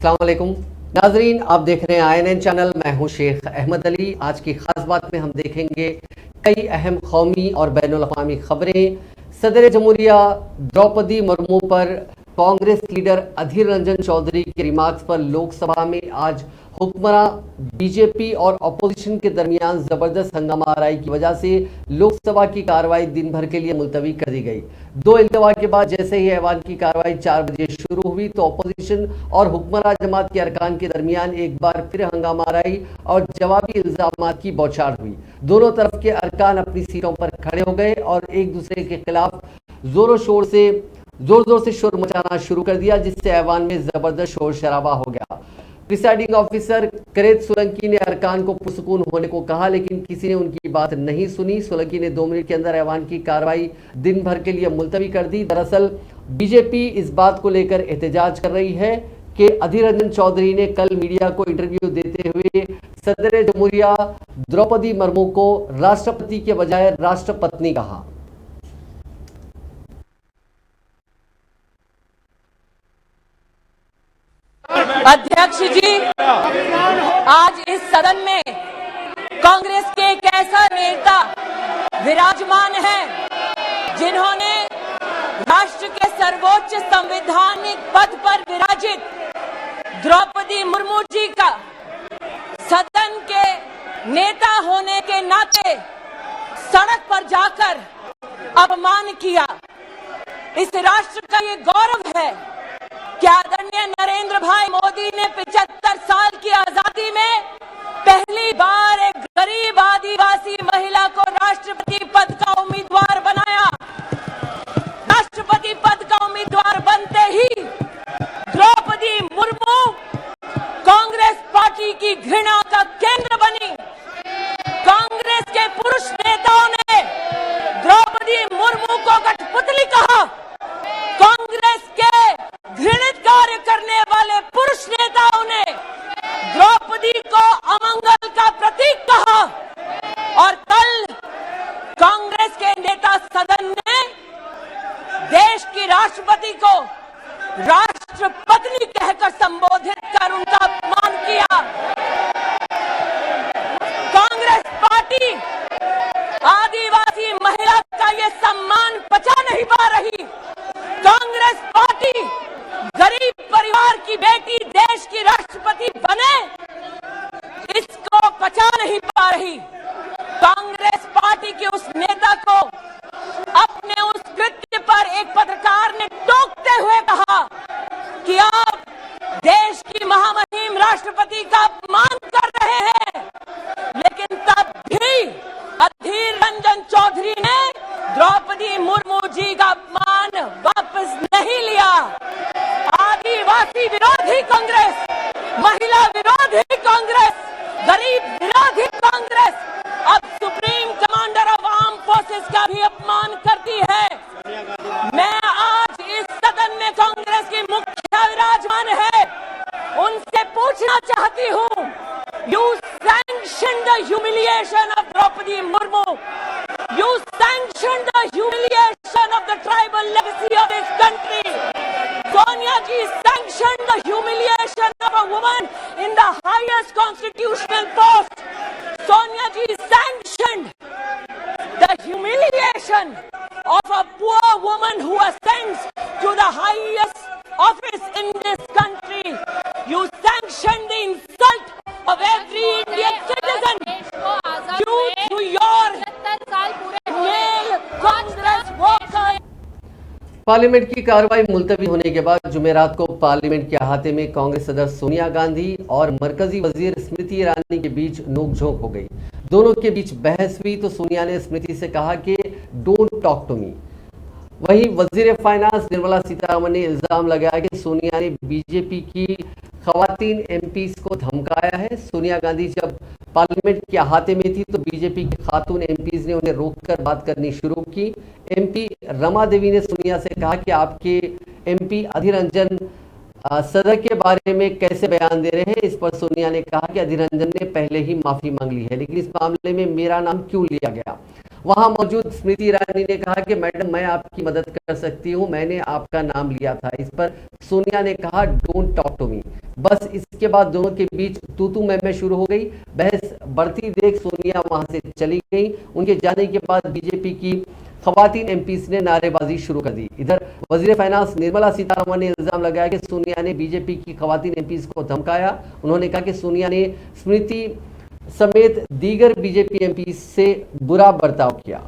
अस्सलाम वालेकुम नाजरीन, आप देख रहे हैं INN चैनल। मैं हूं शेख अहमद अली। आज की खास बात में हम देखेंगे कई अहम कौमी और बैनुल अक़वामी खबरें। सदर जमहूरिया द्रौपदी मुर्मू पर कांग्रेस लीडर अधीर रंजन चौधरी के रिमार्क्स पर लोकसभा में आज हुक्मरान बीजेपी और अपोजिशन के दरमियान जबरदस्त हंगामा आराई की वजह से लोकसभा की कार्रवाई दिन भर के लिए मुलतवी कर दी गई। दो इल्तवा के बाद जैसे ही ऐवान की कार्रवाई 4 बजे शुरू हुई तो अपोजिशन और हुक्मरान जमात के अरकान के दरमियान एक बार फिर हंगामा आराई और जवाबी इल्जामात की बौछार हुई। दोनों तरफ के अरकान अपनी सीटों पर खड़े हो गए और एक दूसरे के खिलाफ जोर जोर से शोर मचाना शुरू कर दिया, जिससे ऐवान में जबरदस्त शोर शराबा हो गया। प्रिसाइडिंग ऑफिसर करेत सोलंकी ने अरकान को पुरसुकून होने को कहा, लेकिन किसी ने उनकी बात नहीं सुनी। सोलंकी ने 2 मिनट के अंदर ऐवान की कार्रवाई दिन भर के लिए मुलतवी कर दी। दरअसल बीजेपी इस बात को लेकर एहतजाज कर रही है कि अधीर रंजन चौधरी ने कल मीडिया को इंटरव्यू देते हुए सदर जमहूरिया द्रौपदी मुर्मू को राष्ट्रपति के बजाय राष्ट्रपत्नी कहा। अध्यक्ष जी, आज इस सदन में कांग्रेस के एक ऐसा नेता विराजमान है जिन्होंने राष्ट्र के सर्वोच्च संवैधानिक पद पर विराजित द्रौपदी मुर्मू जी का सदन के नेता होने के नाते सड़क पर जाकर अपमान किया। इस राष्ट्र का ये गौरव है कि आदरणीय नरेंद्र भाई मोदी ने 75 साल की आजादी में पहली बार एक गरीब आदिवासी महिला को राष्ट्रपति पद का उम्मीदवार बनाया। राष्ट्रपति पद का उम्मीदवार बनते ही द्रौपदी मुर्मू कांग्रेस पार्टी की घृणा का केंद्र बनी। कांग्रेस के पुरुष नेताओं ने द्रौपदी मुर्मू को कठपुतली कहा। कांग्रेस के घृणित कार्य करने वाले पुरुष नेताओं ने द्रौपदी को अमंगल का प्रतीक कहा और कल कांग्रेस के नेता सदन ने देश की राष्ट्रपति को राष्ट्रपत्नी कहकर संबोधित कर उनका अपमान किया। कांग्रेस पार्टी आदिवासी महिला का ये सम्मान पचा नहीं पा रही। कांग्रेस पार्टी गरीब परिवार की बेटी देश की राष्ट्रपति बने, इसको पचा नहीं पा रही। कांग्रेस पार्टी के उस नेता को अपने उस कृत्य पर एक पत्रकार ने टोकते हुए कहा कि आप देश की महामहिम राष्ट्रपति का अपमान कर रहे हैं, लेकिन तब भी अधीर रंजन चौधरी ने द्रौपदी मुर्मू जी का अपमान वापस नहीं लिया। आदिवासी विरोधी कांग्रेस, महिला विरोधी कांग्रेस, गरीब विरोधी कांग्रेस अब supreme commander of arm forces का भी अपमान करती है। मैं आज इस सदन में कांग्रेस की मुखिया विराजमान है, उनसे पूछना चाहती हूँ, you sanction the humiliation of Draupadi Murmu, you sanctioned the humiliation of the tribal legacy of this country. Sonia ji sanctioned the humiliation of a woman in the highest constitutional post. Sonia ji sanctioned the humiliation of a poor woman who ascends to the highest office in this country. You sanctioned the insult of every Indian citizen due to your male Congress worker. Parliament की कार्रवाई मुलतवी होने के बाद जुमेरात को parliament के अहाते में कांग्रेस सदर सोनिया गांधी और मरकजी वजीर स्मृति ईरानी के बीच नोकझोंक हो गई। दोनों के बीच बहस हुई तो सोनिया ने स्मृति से कहा कि डोंट टॉक टू मी। वहीं वजीर फाइनेंस निर्मला सीतारमण ने इल्जाम लगाया कि सोनिया ने बीजेपी की खवातीन एमपीज को धमकाया है। सोनिया गांधी जब पार्लियामेंट के अहाते में थी तो बीजेपी की खातून एमपीज ने उन्हें रोककर बात करनी शुरू की। एमपी रमा देवी ने सोनिया से कहा कि आपके एमपी अधीर रंजन सदर के बारे में कैसे बयान दे रहे हैं। इस पर सोनिया ने कहा कि अधीर रंजन ने पहले ही माफी मांग ली है, लेकिन इस मामले में मेरा नाम क्यों लिया गया। वहां मौजूद स्मृति ईरानी ने कहा कि मैडम मैं आपकी मदद कर सकती हूं, मैंने आपका नाम लिया था। इस पर सोनिया ने कहा डोंट टॉक टू मी। बस इसके बाद दोनों के बीच तू मैं शुरू हो गई। बहस बढ़ती देख सोनिया वहां से चली गई। उनके जाने के बाद बीजेपी की खवातीन एमपीज ने नारेबाजी शुरू कर दी। इधर वजीर फाइनेंस निर्मला सीतारमण ने इल्जाम लगाया कि सोनिया ने बीजेपी की खवातीन एमपीज को धमकाया। उन्होंने कहा कि सोनिया ने स्मृति समेत दीगर बीजेपी एमपी से बुरा बर्ताव किया।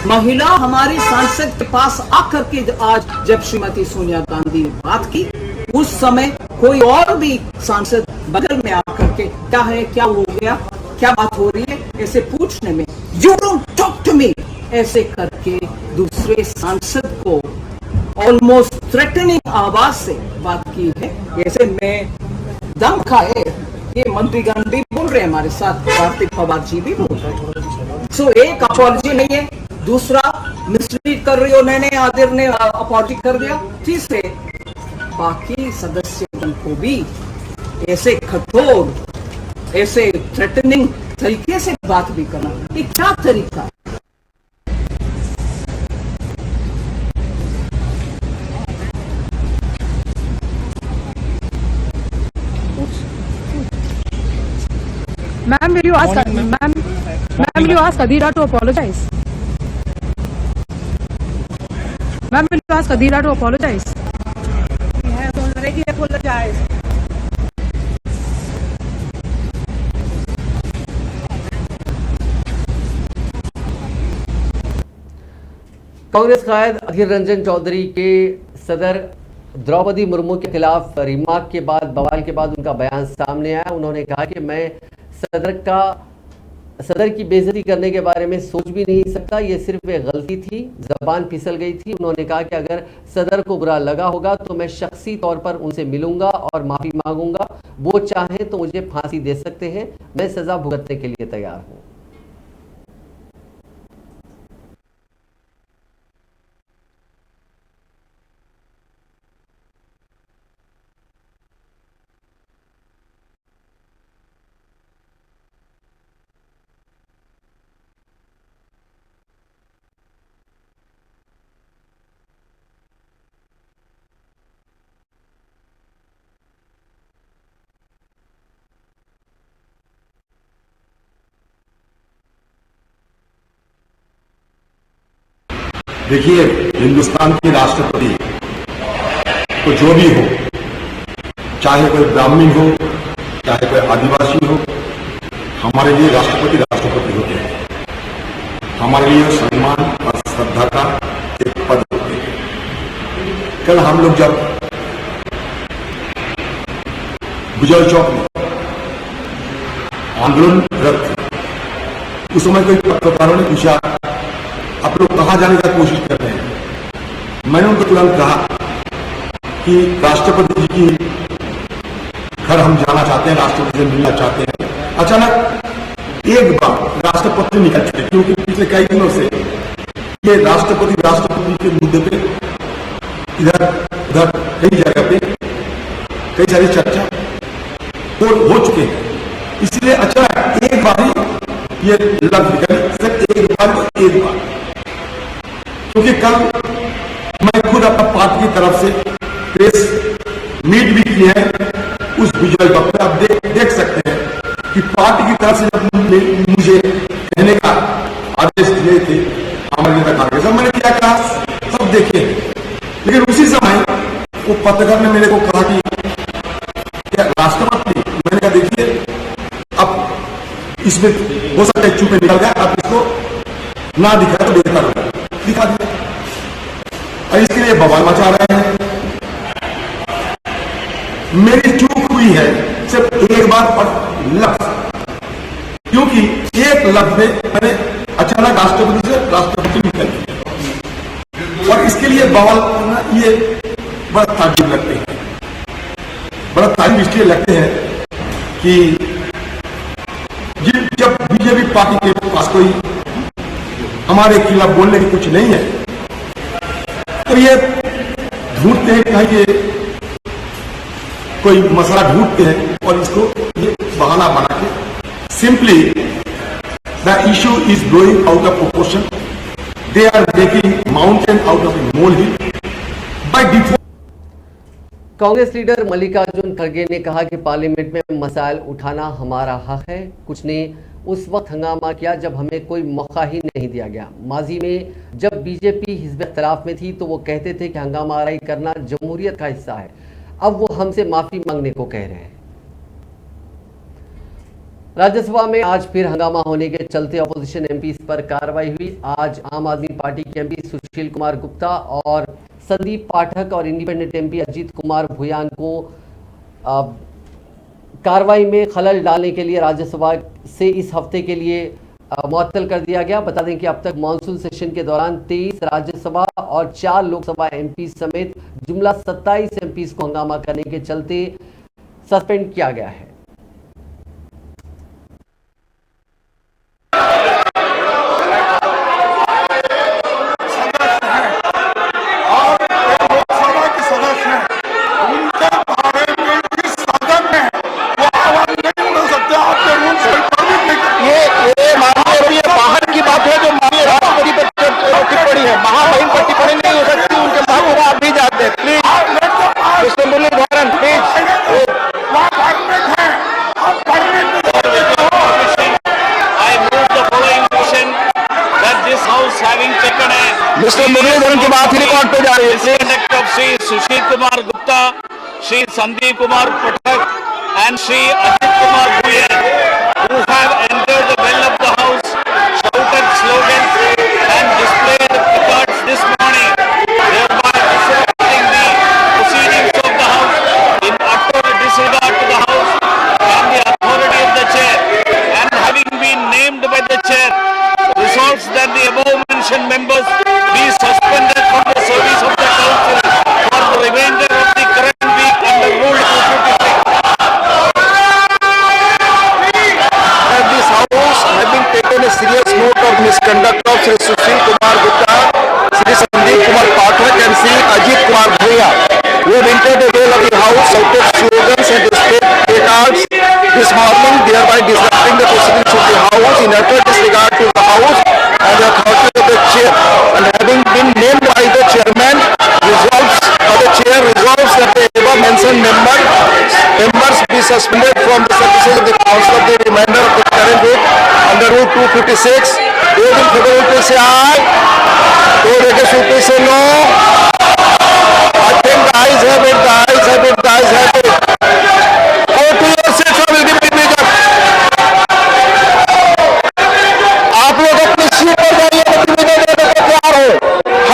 महिला हमारी सांसद के पास आकर के आज जब श्रीमती सोनिया गांधी ने बात की, उस समय कोई और भी सांसद बगल में आकर के क्या है, क्या हो गया, क्या बात हो रही है, ऐसे पूछने में you don't talk to me ऐसे करके दूसरे सांसद को ऑलमोस्ट थ्रेटनिंग आवाज से बात की है। ऐसे में दम खाए ये मंत्रीगण भी बोल रहे हैं, हमारे साथ कार्तिक पवार जी भी बोल रहे हैं। सो एक अपॉलजी नहीं है, दूसरा मिसलीड कर रही हो नैने आदिर ने अपॉलजी कर दिया, तीसरे बाकी सदस्यगण को भी ऐसे कठोर, ऐसे थ्रेटनिंग तरीके से बात भी करना, ये क्या तरीका? Ma'am, will you ask will you ask Adira to apologize? Ma'am, will you ask Adira to apologize? He has already apologized. Congress कायद अधीर रंजन चौधरी के सदर द्रौपदी मुर्मू के खिलाफ रिमार्क के बाद, बवाल के बाद उनका बयान सामने आया। उन्होंने कहा कि मैं सदर की बेइज्जती करने के बारे में सोच भी नहीं सकता, ये सिर्फ एक गलती थी, जबान फिसल गई थी। उन्होंने कहा कि अगर सदर को बुरा लगा होगा तो मैं शख्सी तौर पर उनसे मिलूंगा और माफी मांगूंगा। वो चाहें तो मुझे फांसी दे सकते हैं, मैं सजा भुगतने के लिए तैयार हूं। देखिए, हिंदुस्तान के राष्ट्रपति तो जो भी हो, चाहे कोई ब्राह्मण हो, चाहे कोई आदिवासी हो, हमारे लिए राष्ट्रपति होते हैं। हमारे लिए सम्मान और श्रद्धा का एक पद होते हैं। कल हम लोग जब गुजर चौक में आंदोलनरत थे, उस समय कोई पत्रकारों ने पूछा आप लोग कहां जाने का कोशिश कर रहे हैं। मैंने उनको तुरंत कहा कि राष्ट्रपति जी की घर हम जाना चाहते हैं, राष्ट्रपति से मिलना चाहते हैं। अचानक एक बार राष्ट्रपति निकल चुके, क्योंकि पिछले कई दिनों से ये राष्ट्रपति के मुद्दे पे इधर उधर कई जगह पे कई सारी चर्चा हो चुके हैं। इसलिए अचानक एक बार ही ये लफ्ज निकले, सिर्फ एक बार, क्योंकि कल मैं खुद अपना पार्टी की तरफ से प्रेस मीट भी किया है उस विजय वक्त पे। आप देख सकते हैं कि पार्टी की तरफ से जब मुझे कहने का आदेश दिए थे हमारे नेता कांग्रेस, मैंने क्या कहा सब देखे। लेकिन उसी समय वो पत्रकार ने मेरे को कहा कि क्या राष्ट्रपति, मैंने कहा देखिए अब इसमें हो सकता है चुपे निकल गया, आप इसको ना दिखाए तो बेहतर होगा, दिखा दिया। और इसके लिए बवाल मचा रहे हैं। मेरी चूक हुई है सिर्फ एक बार और लफ्ज, क्योंकि एक लफ्ज में मैंने अचानक राष्ट्रपति से राष्ट्रपति निकल दिया। और इसके लिए बवाल करना ये बड़ा ताजुब लगते हैं, बड़ा ताजुब इसलिए लगते हैं कि जब बीजेपी पार्टी के पास कोई हमारे खिलाफ बोलने की कुछ नहीं है तो ये ढूंढते हैं कहीं ये कोई मसला ढूंढते हैं और इसको ये बहाना बना के simply the issue is blowing out of proportion, they are making mountain out of a molehill by default. Congress leader Mallikarjun खड़गे ने कहा कि पार्लियामेंट में मसाइल उठाना हमारा हक है। कुछ ने उस वक्त हंगामा किया जब हमें कोई मौका ही नहीं दिया गया। माजी में जब बीजेपी हिज़्ब इख्तिलाफ में थी तो वो कहते थे कि हंगामा आराई करना जमहूरियत का हिस्सा है। अब वो हमसे माफ़ी मांगने को कह रहे हैं। राज्यसभा में आज फिर हंगामा होने के चलते अपोजिशन एमपीज पर कार्रवाई हुई। आज आम आदमी पार्टी के एमपी सुशील कुमार गुप्ता और संदीप पाठक और इंडिपेंडेंट एमपी अजीत कुमार भुयान को कार्रवाई में खलल डालने के लिए राज्यसभा से इस हफ्ते के लिए मुअत्तल कर दिया गया। बता दें कि अब तक मानसून सेशन के दौरान 23 राज्यसभा और 4 लोकसभा एमपी समेत जुमला 27 एमपीज को हंगामा करने के चलते सस्पेंड किया गया है। मिस्टर मुरलीधरन की बात रिकॉर्ड पे जा रही है। Shri Sushil Kumar Gupta, Shri Sandeep Kumar Pathak and Shri Ajit Kumar Bhuyan, who have entered the well of the house, shouted slogans and displayed placards this morning, thereby disrupting the proceedings of the house in utter disregard to the house and the authority of the chair, and having been named by the chair, resolves that the above mentioned members be suspended from the service of the council for the remainder of the current week under Rule 256. This house having taken a serious note of misconduct of Sri Sushil Kumar Gupta, Sri Sandeep Kumar Pathak and Sri Ajit Kumar Bhuyan, who have entered the well of the house, shouted slogans and displayed placards this morning, thereby disrupting the proceedings of the house in utter disregard to the house and the authority of the chair, and having been named by the chairman, resolves that the above mentioned members be suspended from the services of the council of the remainder of the current week under Rule 256. Those in favor will say aye. Those against will say no. I think the ayes have it. The ayes have it. The ayes have it. Go to your seats or will be division. आप लोग अपनी seat पर जाइए, division देने को तैयार हो।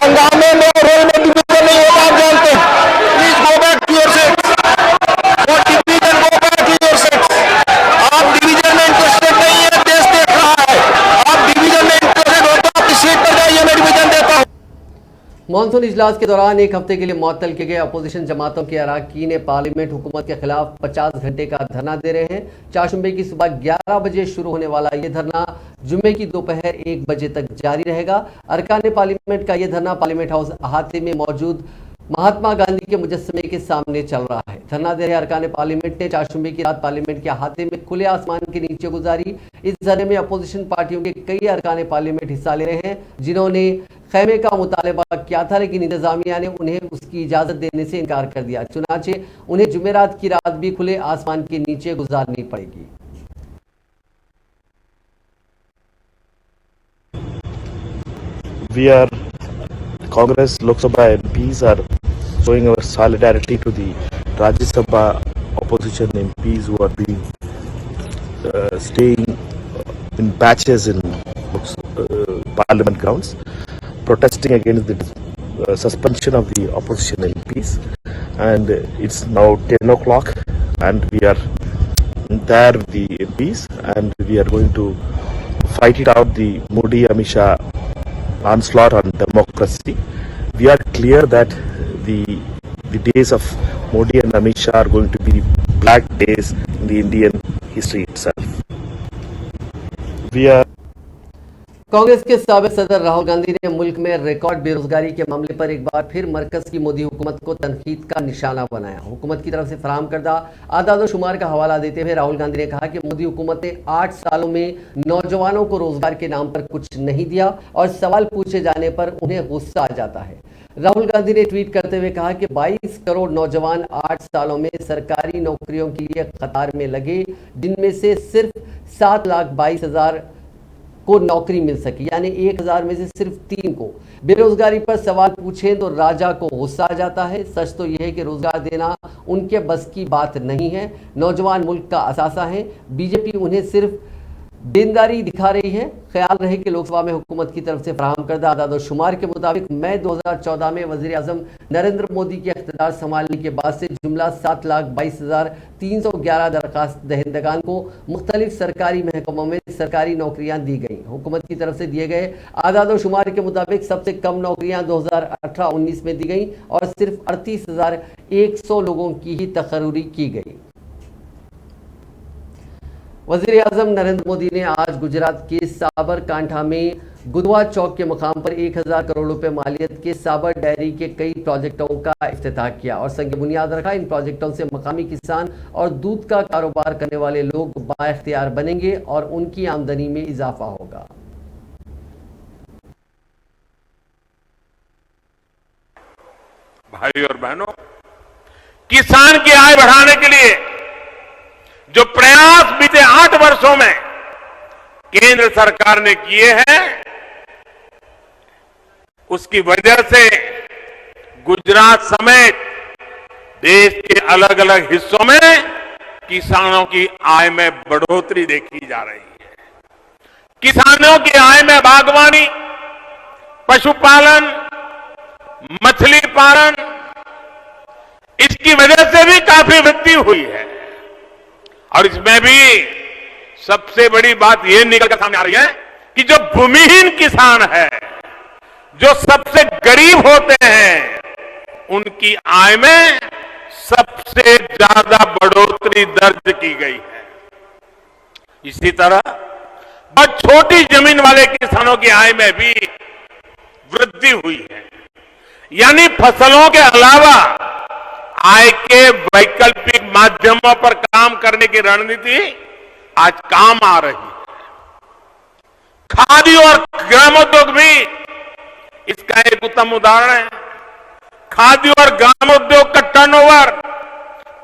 हंगामे में और रोल में डिवीजन नहीं होता, आप जानते हैं। Please go back to your seats. और division go back to your seats. आप डिवीजन में इंटरेस्टेड नहीं है, देश देख रहा है। आप डिवीजन में इंटरेस्टेड हो तो अपनी सीट पर जाइए, मैं डिवीजन देता हूँ। मानसून इजलास के दौरान एक हफ्ते के लिए मुअत्तल किए गए अपोजिशन जमातों के अरकान पार्लियामेंट हुकूमत के खिलाफ 50 घंटे का धरना दे रहे हैं। चारशंबे की सुबह 11 बजे शुरू होने वाला ये धरना जुम्मे की दोपहर 1 बजे तक जारी रहेगा। अरकान पार्लियामेंट का ये धरना पार्लियामेंट हाउस अहाते में मौजूद महात्मा गांधी के मुजस्समे के सामने चल रहा है। धरना दे रहे अरकान पार्लियामेंट ने चारशंबे की रात पार्लियामेंट के अहाते में खुले आसमान के नीचे गुजारी। इस धरने में अपोजिशन पार्टियों के कई अरकान पार्लियामेंट हिस्सा ले रहे हैं, जिन्होंने खैमे का मुतालबा किया था, लेकिन इंतजामिया ने उन्हें उसकी इजाजत देने से इनकार कर दिया। चुनाचे उन्हें जुमेरात की रात भी खुले आसमान के नीचे गुजारनी पड़ेगी। We are Congress Lok Sabha MPs are showing our solidarity to the Rajya Sabha opposition MPs who are being staying in batches in Parliament grounds, protesting against the suspension of the opposition MPs. And it's now 10 o'clock and we are there with the MPs and we are going to fight it out, the Modi Amit Shah onslaught on democracy. We are clear that the days of Modi and Amit Shah are going to be black days in the Indian history itself. We are Congress के साबिक सदर राहुल गांधी ने मुल्क में record बेरोजगारी के मामले पर एक बार फिर मरकज की मोदी हुकूमत को तनकीद का निशाना बनाया। हुकूमत की तरफ से फराहम करदा आदाद शुमार का हवाला देते हुए राहुल गांधी ने कहा कि मोदी हुकूमत ने 8 सालों में नौजवानों को रोजगार के नाम पर कुछ नहीं दिया और सवाल पूछे जाने पर उन्हें गुस्सा आ जाता है। राहुल गांधी ने ट्वीट करते हुए कहा कि 22 करोड़ नौजवान 8 सालों में सरकारी नौकरियों के लिए कतार में लगे, जिनमें से सिर्फ 7,22,000 को नौकरी मिल सकी, यानी 1,000 में से सिर्फ 3 को। बेरोजगारी पर सवाल पूछें तो राजा को गुस्सा आ जाता है। सच तो यह है कि रोजगार देना उनके बस की बात नहीं है। नौजवान मुल्क का असासा है। बीजेपी उन्हें सिर्फ देनदारी दिखा रही है। ख्याल रहे कि लोकसभा में हुकूमत की तरफ से फराहम करदा आदाद शुमार के मुताबिक मई 2014 में वज़ीर आज़म नरेंद्र मोदी के इख्तिदार संभालने के बाद से जुमला 7,22,311 दरखास्त दहिंदगान को मुख्तलिफ सरकारी महकमों में सरकारी नौकरियां दी गई। हुकूमत की तरफ से दिए गए आदाद शुमार के मुताबिक सबसे कम नौकरियां 2018-19 में दी गई और सिर्फ 38,100 लोगों की ही तकर्री की गई। वज़ीर आज़म नरेंद्र मोदी ने आज गुजरात के साबरकांठा में गुदवा चौक के मुकाम पर 1,000 करोड़ रुपए मालियत के साबर डेयरी के कई प्रोजेक्टों का इफ्तिताह किया और संग बुनियाद रखा। इन प्रोजेक्टों से मकामी किसान और दूध का कारोबार करने वाले लोग बाइख्तियार बनेंगे और उनकी आमदनी में इजाफा होगा। भाई और बहनों, किसान की आय बढ़ाने के लिए जो प्रयास बीते 8 वर्षों में केंद्र सरकार ने किए हैं, उसकी वजह से गुजरात समेत देश के अलग अलग हिस्सों में किसानों की आय में बढ़ोतरी देखी जा रही है। किसानों की आय में बागवानी, पशुपालन, मछली पालन, इसकी वजह से भी काफी वृद्धि हुई है। और इसमें भी सबसे बड़ी बात यह निकलकर सामने आ रही है कि जो भूमिहीन किसान है, जो सबसे गरीब होते हैं, उनकी आय में सबसे ज्यादा बढ़ोतरी दर्ज की गई है। इसी तरह बहुत छोटी जमीन वाले किसानों की आय में भी वृद्धि हुई है। यानी फसलों के अलावा आय के वैकल्पिक माध्यमों पर काम करने की रणनीति आज काम आ रही है। खादी और ग्रामोद्योग भी इसका एक उत्तम उदाहरण है। खादी और ग्रामोद्योग का टर्नओवर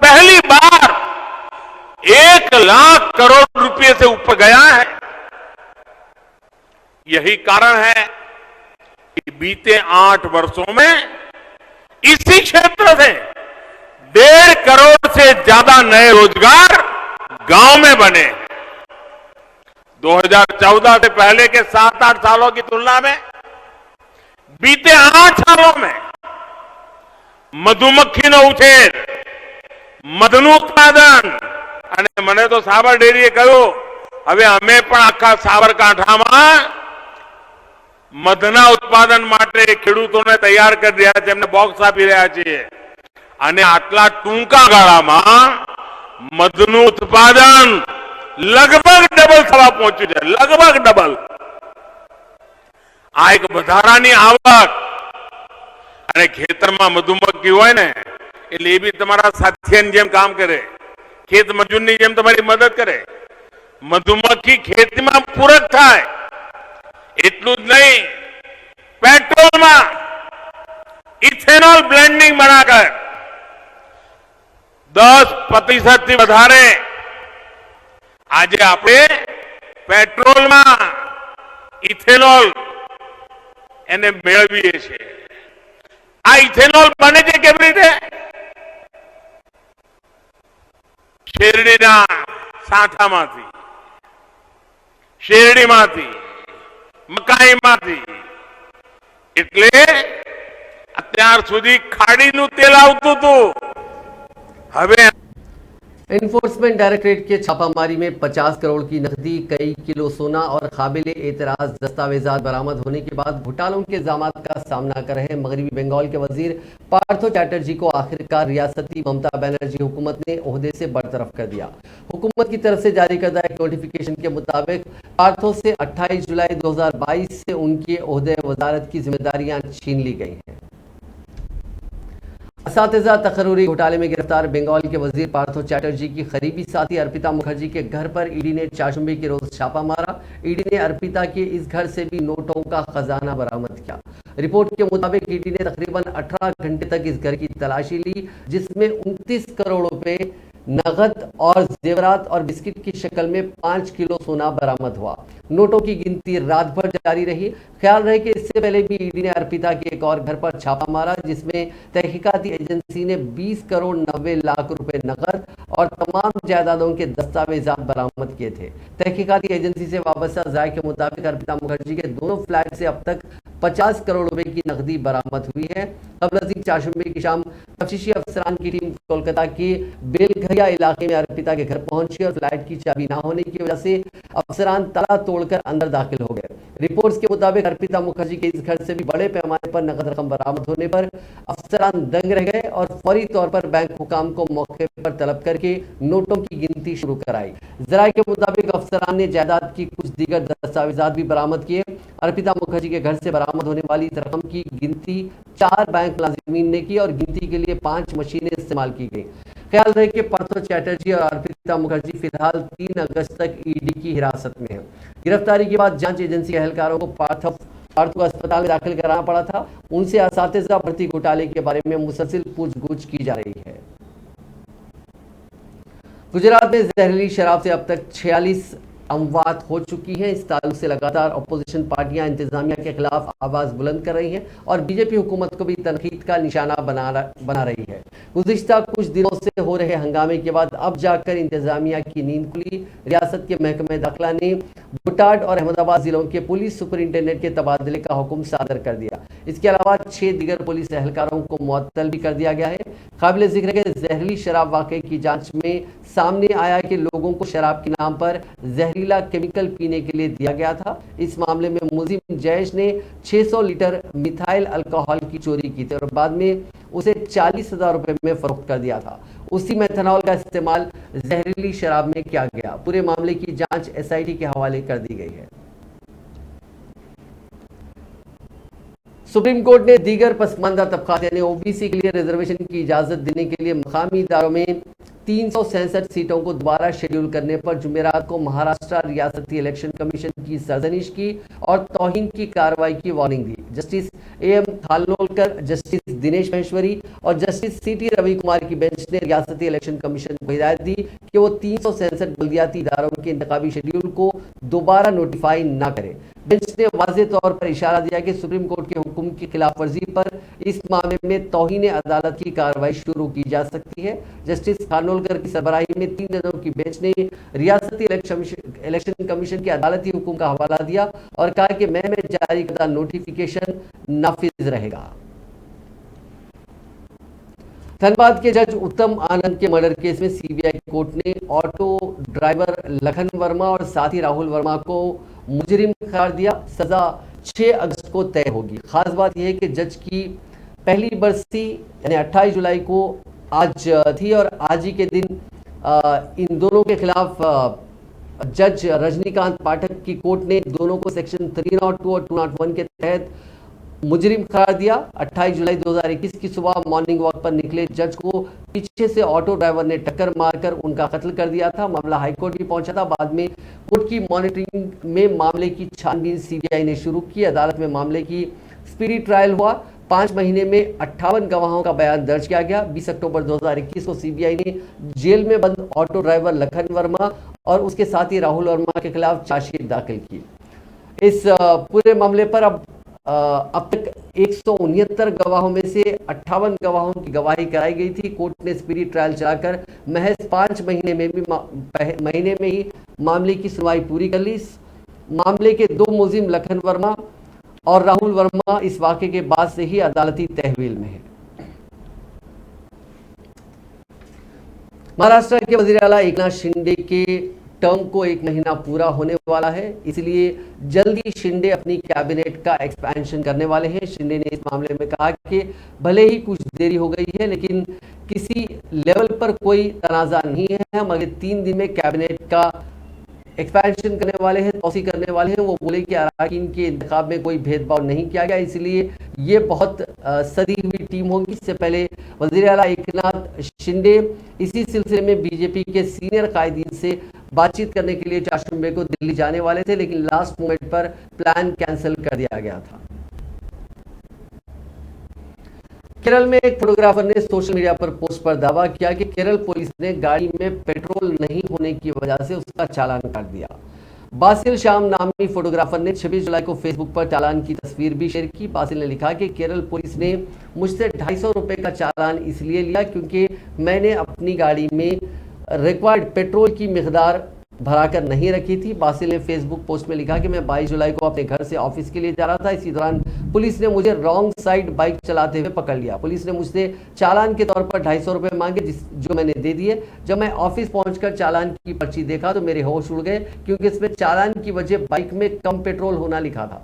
पहली बार 1 लाख करोड़ रुपए से ऊपर गया है। यही कारण है कि बीते 8 वर्षों में इसी क्षेत्र से 1.5 करोड़ से ज्यादा नए रोजगार गांव में बने। 2014 से पहले के 7-8 सालों की तुलना में बीते 8 सालों में मधुमक्खीનો ઉછેર, મધનું ઉત્પાદન અને મને તો સાબર ડેરીએ કહ્યું, હવે અમે પણ આખા સાબરકાંઠામાં મધના ઉત્પાદન માટે ખેડૂતોને તૈયાર કરી રહ્યા છે, એમને બોક્સ આપી રહ્યા છીએ અને આટલા ટૂંકા ગાળામાં મધનું ઉત્પાદન લગભગ ડબલ થવા પહોંચ્યું છે, લગભગ ડબલ। આ એક વધારાની આવક અને ખેતરમાં મધુમક્ખી હોય ને એટલે એ બી તમારા સાથીની જેમ કામ કરે, ખેત મજૂરની જેમ તમારી મદદ કરે। મધુમક્ખી ખેતીમાં પૂરક થાય એટલું જ નહીં, પેટ્રોલમાં ઇથેનોલ બ્લેન્ડિંગ બનાकर 10% થી વધારે આજે આપણે પેટ્રોલમાં ઇથેનોલ એને મેળવીએ છીએ। આ ઇથેનોલ બને છે કેવી રીતે? શેરડીના સાંઠામાંથી, શેરડીમાંથી, મકાઈમાંથી। એટલે અત્યાર સુધી ખાડીનું તેલ આવતું હતું, હવે एनफोर्समेंट डायरेक्टरेट के छापामारी में 50 करोड़ की नकदी, कई किलो सोना और काबिल एतराज दस्तावेजात बरामद होने के बाद घोटालों के इल्जामात का सामना कर रहे मगरबी बंगाल के वजीर पार्थो चैटर्जी को आखिरकार रियासती ममता बनर्जी हुकूमत ने ओहदे से बरतरफ कर दिया। हुकूमत की तरफ से जारी करदा एक नोटिफिकेशन के मुताबिक पार्थो से 28 जुलाई 2022 से उनके ओहदे वजारत की जिम्मेदारियां छीन ली गई हैं। असातिज़ा तकर्रुरी घोटाले में गिरफ्तार बंगाल के वजीर पार्थो चैटर्जी की करीबी साथी अर्पिता मुखर्जी के घर पर ईडी ने चारशंबे के रोज छापा मारा। ईडी ने अर्पिता के इस घर से भी नोटों का खजाना बरामद किया। रिपोर्ट के मुताबिक ईडी ने तकरीबन 18 घंटे तक इस घर की तलाशी ली, जिसमें 29 करोड़ रुपए नगद और जेवरात और बिस्किट की शक्ल में 5 किलो सोना बरामद हुआ। नोटों की गिनती रात भर जारी रही। ख्याल रहे कि इससे पहले भी ईडी ने अर्पिता के एक और घर पर छापा मारा, जिसमें तहकीकाती एजेंसी ने 20 करोड़ 90 लाख रुपए नकद और तमाम जायदादों के दस्तावेजात बरामद किए थे। तहकीकाती एजेंसी से वाबस्ता जाय के मुताबिक अर्पिता मुखर्जी के दोनों फ्लैट से अब तक 50 करोड़ रुपए की नकदी बरामद हुई है। कबल अज़ीम चारशंबे की शाम तफ्तीशी अफसरान की टीम कोलकाता के बेलघरिया इलाके में अर्पिता के घर पहुंची और फ्लैट की चाबी ना होने की वजह से अफसरान ताला तोड़कर अंदर दाखिल हो गए। रिपोर्ट्स के मुताबिक अर्पिता मुखर्जी के इस घर से भी बड़े पैमाने पर नकद रकम बरामद होने पर अफसरान दंग रह गए और फौरी तौर पर बैंक हुकाम को मौके पर तलब करके नोटों की गिनती शुरू कराई। जराये के मुताबिक अफसरान ने जायदाद की कुछ दीगर दस्तावेजात भी बरामद किए। अर्पिता मुखर्जी के घर से बरामद होने वाली इस रकम की गिनती 4 बैंक मुलाजिमीन ने की और गिनती के लिए 5 मशीनें इस्तेमाल की गई। ख्याल रहे कि पार्थो चैटर्जी और अर्पिता मुखर्जी फिलहाल 3 अगस्त तक ईडी की हिरासत में है। गिरफ्तारी के बाद जांच एजेंसी के एहलकारों को पार्थो अस्पताल में दाखिल कराना पड़ा था। उनसे असातिज़ा भर्ती घोटाले के बारे में मुसलसिल पूछगछ की जा रही है। गुजरात में जहरीली शराब से अब तक 46 अमवात हो चुकी हैं। इस ताल्लुक से लगातार अपोजिशन पार्टियां इंतजामिया के खिलाफ आवाज बुलंद कर रही हैं और बीजेपी हुकूमत को भी तनकीद का निशाना बना रही है। गुज़िश्ता कुछ दिनों से हो रहे हंगामे के बाद अब जाकर इंतजामिया की नींद खुली। रियासत के महकमे दाखिला ने बोटाड और अहमदाबाद जिलों के पुलिस सुपरिंटेंडेंट के तबादले का हुक्म सादर कर दिया। इसके अलावा 6 दीगर पुलिस एहलकारों को मुअत्तल भी कर दिया गया है। काबिल जिक्र है कि जहरीली शराब वाक़े की जांच में सामने आया कि लोगों को शराब के नाम पर जहरीला केमिकल पीने के लिए दिया गया था। इस मामले में मुलजिम जैश ने 600 लीटर मिथाइल अल्कोहल की चोरी की थी और बाद में उसे 40,000 रुपए में फरोख्त कर दिया था। उसी मेथनॉल का इस्तेमाल जहरीली शराब में किया गया। पूरे मामले की जांच एसआईटी के हवाले कर दी गई है। सुप्रीम कोर्ट ने दीगर पसमानदा तबकात यानी ओबीसी के लिए रिजर्वेशन की इजाजत देने के लिए मकामी इदारों में 367 सीटों को दोबारा शेड्यूल करने पर जुमेरात को महाराष्ट्र रियासती इलेक्शन कमीशन की सरजनिश की और तौहीन की कार्रवाई की warning the. Justice am Khanolkar, justice Dinesh Maheshwari और जस्टिस सीटी रवि कुमार की बेंच ने रियासती इलेक्शन कमीशन को हिदायत दी कि वो 367 बल्दियाती इदारों के इंतखाबी शेड्यूल को दोबारा नोटिफाई न करे। बेंच ने वाज़े तौर पर इशारा दिया कि सुप्रीम कोर्ट के हुक्म की खिलाफ वर्जी पर इस मामले में तौहीन अदालत की कार्रवाई शुरू की जा सकती है। जस्टिस खानोलकर की सरबराही में 3 जजों की बेंच ने रियासती इलेक्शन कमीशन के अदालती हुक्म का हवाला दिया और कहा कि मई में जारी करदा नोटिफिकेशन नाफिज रहेगा। धनबाद के जज उत्तम आनंद के मर्डर केस में सीबीआई कोर्ट ने ऑटो ड्राइवर लखन वर्मा और साथी राहुल वर्मा को मुजरिम करार दिया। सजा 6 अगस्त को तय होगी। खास बात यह है कि जज की पहली बरसी यानी 28 जुलाई को आज थी और आज ही के दिन इन दोनों के खिलाफ जज रजनीकांत पाठक की कोर्ट ने दोनों को सेक्शन 302 और 201 के तहत मुजरिम करार दिया। 28 जुलाई 2021 की सुबह मॉर्निंग वॉक पर निकले जज को पीछे से ऑटो ड्राइवर ने टक्कर मारकर उनका कत्ल कर दिया था। मामला हाईकोर्ट भी पहुंचा था। बाद में कोर्ट की मॉनिटरिंग में मामले की छानबीन सीबीआई ने शुरू की। अदालत में मामले की स्पीडी ट्रायल हुआ। 5 महीने में 58 गवाहों का बयान दर्ज किया गया। 20 अक्टूबर 2021 को सीबीआई ने जेल में बंद ऑटो ड्राइवर लखन वर्मा और उसके साथी राहुल वर्मा के खिलाफ चार्जशीट दाखिल की। इस पूरे मामले पर अब तक 169 गवाहों में से 58 गवाहों की गवाही कराई गई थी। कोर्ट ने स्पीडी ट्रायल चलाकर महज 5 महीने में ही मामले की सुनवाई पूरी कर ली। मामले के 2 मुलजिम लखन वर्मा और राहुल वर्मा इस वाक़े के बाद से ही अदालती तहवील में है। महाराष्ट्र के वजीर आला एकनाथ शिंदे के टर्म को 1 महीना पूरा होने वाला है, इसलिए जल्दी शिंदे अपनी कैबिनेट का एक्सपेंशन करने वाले हैं। शिंदे ने इस मामले में कहा कि भले ही कुछ देरी हो गई है लेकिन किसी लेवल पर कोई तनाज़ा नहीं है, हम अगले 3 दिन में कैबिनेट का एक्सपेंशन करने वाले हैं, तौसी करने वाले हैं। वो बोले कि अरकान के इंतखाब में कोई भेदभाव नहीं किया गया, इसलिए ये बहुत सदी हुई टीम होगी। इससे पहले वज़ीर आला एकनाथ शिंदे इसी सिलसिले में बीजेपी के सीनियर कायदीन से बातचीत करने के लिए 4 जुम्मे को दिल्ली जाने वाले थे, लेकिन लास्ट मोमेंट पर प्लान कैंसिल कर दिया गया था। केरल में एक फोटोग्राफर ने सोशल मीडिया पर पोस्ट पर दावा किया कि केरल पुलिस ने गाड़ी में पेट्रोल नहीं होने की वजह से उसका चालान काट दिया। बासिल श्याम नामी फोटोग्राफर ने 26 जुलाई को फेसबुक पर चालान की तस्वीर भी शेयर की। बासिल ने लिखा कि केरल पुलिस ने मुझसे 250 रुपए का चालान इसलिए लिया क्योंकि मैंने अपनी गाड़ी में रिक्वायर्ड पेट्रोल की मिकदार भराकर नहीं रखी थी। बासिल ने फेसबुक पोस्ट में लिखा कि मैं 22 जुलाई को अपने घर से ऑफिस के लिए जा रहा था, इसी दौरान पुलिस ने मुझे रॉन्ग साइड बाइक चलाते हुए पकड़ लिया। पुलिस ने मुझसे चालान के तौर पर 250 रुपए मांगे जो मैंने दे दिए। जब मैं ऑफिस पहुंचकर चालान की पर्ची देखा तो मेरे होश उड़ गए क्योंकि इसमें चालान की वजह बाइक में कम पेट्रोल होना लिखा था।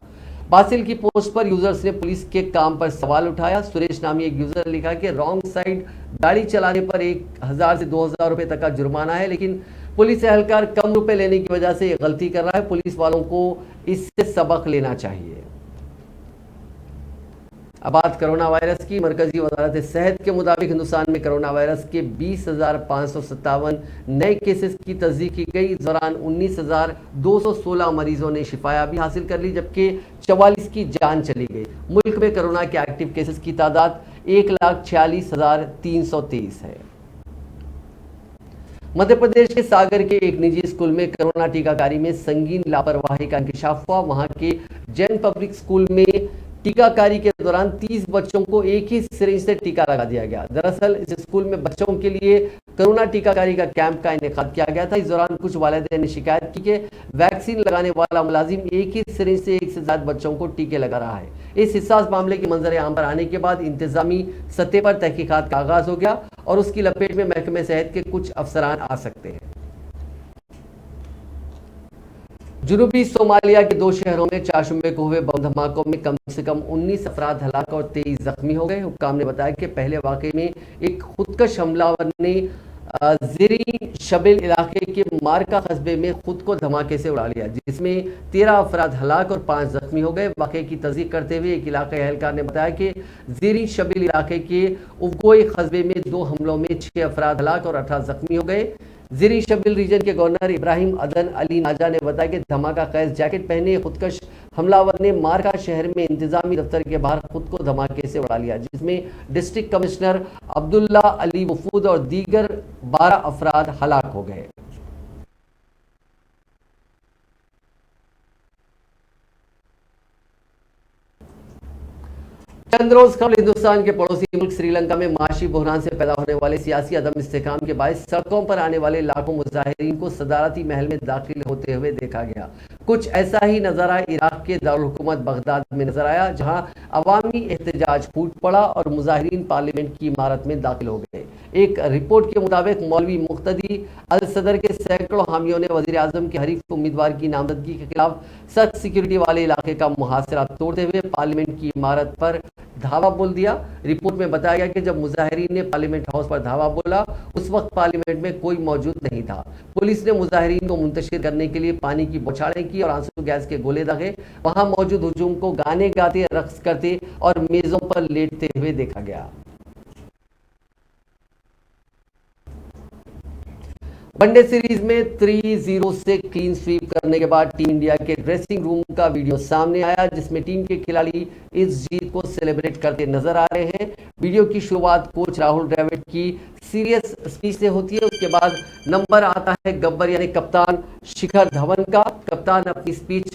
बासिल की पोस्ट पर यूजर्स ने पुलिस के काम पर सवाल उठाया। सुरेश नामी एक यूजर ने लिखा कि रॉन्ग साइड गाड़ी चलाने पर 1000 से 2000 रुपए तक का जुर्माना है, लेकिन पुलिस एहलकार कम रुपए लेने की वजह से गलती कर रहा है। पुलिस वालों को इससे सबक लेना चाहिए। अब बात कोरोना वायरस की। मरकजी वजारत सेहत के मुताबिक हिंदुस्तान में कोरोना वायरस के 20,557 नए केसेस की तस्दीक की गई। इस दौरान 19,216 मरीजों ने शिफाया भी हासिल कर ली, जबकि 44 की जान चली गई। मुल्क में कोरोना के एक्टिव केसेस की तादाद 1,46,323 है। मध्य प्रदेश के सागर के एक निजी स्कूल में कोरोना टीकाकारी में संगीन लापरवाही का इंकशाफ हुआ। वहां के जैन पब्लिक स्कूल में टीकाकारी के दौरान 30 बच्चों को एक ही सिरिंज से टीका लगा दिया गया। दरअसल इस स्कूल में बच्चों के लिए कोरोना टीकाकारी का कैंप का इनेकाद किया गया था। इस दौरान कुछ वालिदैन ने शिकायत की कि वैक्सीन लगाने वाला मुलाजिम एक ही सिरिंज से एक से ज्यादा बच्चों को टीके लगा रहा है। इस हिसास मामले के मंजर आम पर आने के बाद इंतजामी सतह पर तहकीकात का आगाज हो गया और उसकी लपेट में महकमे सेहत के कुछ अफसरान आ सकते हैं। जुनूबी सोमालिया के 2 शहरों में 4 जुम्मे को हुए बम धमाकों में कम से कम 19 अफराद हलाक और 23 जख्मी हो गए। हुक्काम ने बताया कि पहले वाकये में एक खुदकश हमलावर ने ज़ेरी शबिल इलाके के मारका कस्बे में खुद को धमाके से उड़ा लिया, जिसमें 13 अफराद हलाक और 5 जख्मी हो गए। वाकये की तस्दीक करते हुए एक इलाका एहलकार ने बताया कि ज़ेरी शबिल इलाके के उफगोई कस्बे में 2 हमलों में 6 अफराद हलाक और 18 जख्मी हो गए। ज़ेरी शबिल रीजन के गवर्नर इब्राहिम अदन अली नाजा ने बताया कि धमाका खैज जैकेट पहने खुदकश हमलावर ने मारका शहर में इंतजामी दफ्तर के बाहर खुद को धमाके से उड़ा लिया, जिसमें डिस्ट्रिक्ट कमिश्नर अब्दुल्ला अली वफूद और दीगर 12 अफराद हलाक हो गए। चंद रोज कबल हिंदुस्तान के पड़ोसी मुल्क श्रीलंका में माशी बहरान से पैदा होने वाले सियासी अदम इस्तेहकाम के बायस सड़कों पर आने वाले लाखों मुजाहिरीन को सदारती महल में दाखिल होते हुए देखा गया। कुछ ऐसा ही नजारा इराक के दारुल हुकूमत बगदाद में नजर आया, जहां अवामी एहतजाज फूट पड़ा और मुजाहिरीन पार्लियामेंट की इमारत में दाखिल हो गए। एक रिपोर्ट के मुताबिक मौलवी मुख्तदी अल सदर के सैकड़ों हामियों ने वजीर आजम के हरीफ उम्मीदवार की नामजदगी के खिलाफ सख्त सिक्योरिटी वाले इलाके का मुहासरा तोड़ते हुए पार्लियामेंट की इमारत पर धावा बोल दिया। रिपोर्ट में बताया गया कि जब मुजाहिरीन ने पार्लियामेंट हाउस पर धावा बोला उस वक्त पार्लियामेंट में कोई मौजूद नहीं था। पुलिस ने मुजाहिरीन को मुंतशिर करने के लिए पानी की बौछारें की और आंसू गैस के गोले दागे। वहां मौजूद हुजूम को गाने गाते, रक्स करते और मेजों पर लेटते हुए देखा गया। वनडे सीरीज में 3-0 से क्लीन स्वीप करने के बाद टीम इंडिया के ड्रेसिंग रूम का वीडियो सामने आया, जिसमें टीम के खिलाड़ी इस जीत को सेलिब्रेट करते नजर आ रहे हैं। वीडियो की शुरुआत कोच राहुल द्रविड़ की सीरियस स्पीच से होती है। उसके बाद नंबर आता है गब्बर यानी कप्तान शिखर धवन का। कप्तान अपनी स्पीच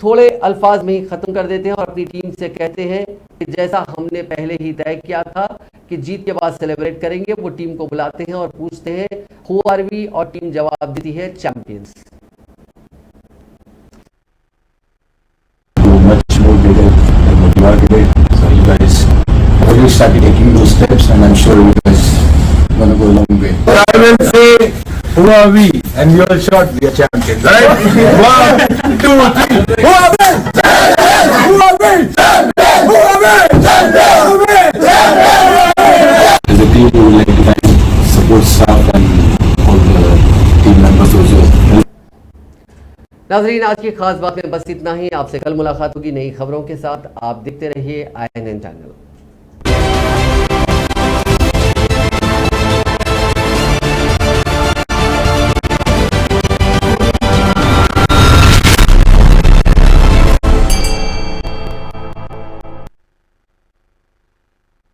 थोड़े अल्फाज में ही खत्म कर देते हैं और अपनी टीम से कहते हैं कि जैसा हमने पहले ही तय किया था कि जीत के बाद सेलिब्रेट करेंगे। वो टीम को बुलाते हैं और पूछते हैं हु आर वी, और टीम जवाब देती है champions. Much motivated and motivated. So you guys already started taking those steps, and I'm sure you guys gonna go a long way. I will can say, who are we? And we all shout, we are champions, right? 1, 2, 3. Who are we? Who are we? Who are we? As a team, we would like to thank support staff and all the team members also. नाजरीन, आज की खास बात में बस इतना ही। आपसे कल मुलाकात होगी नई खबरों के साथ। आप देखते रहिए INN चैनल।